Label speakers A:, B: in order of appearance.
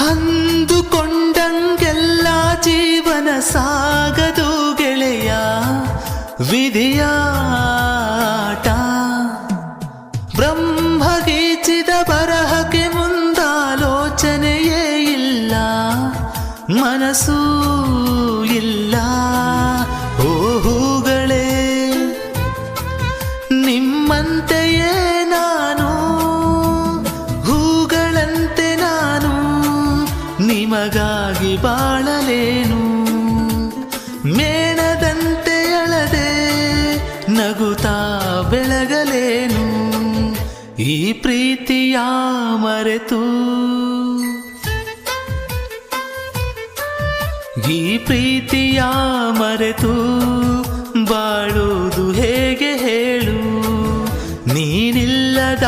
A: ಅಂದುಕೊಂಡಂಗೆಲ್ಲ ಜೀವನ ಸಾಗದು ಗೆಳೆಯ, ವಿಧಿಯಾಟ. ಬ್ರಹ್ಮಗೀಚಿದ ಬರಹಕ್ಕೆ ಮುಂದಾಲೋಚನೆಯೇ ಇಲ್ಲ, ಮನಸ್ಸೂ ಇಲ್ಲ. ಓ ಹೂಗಳೇ, ನಿಮ್ಮಂತೆಯೇ ನಾನು, ಹೂಗಳಂತೆ ನಾನು ನಿಮಗಾಗಿ ಬಾಳಲೇನು. ಮೇಣದಂತೆ ಅಳದೆ ನಗುತ್ತಾ ಬೆಳಗಲೇನು. ಈ ಪ್ರೀತಿಯ ಮರೆತು, ಈ ಪ್ರೀತಿಯ ಮರೆತು ಬಾಳುವುದು ಹೇಗೆ ಹೇಳು, ನೀನಿಲ್ಲದ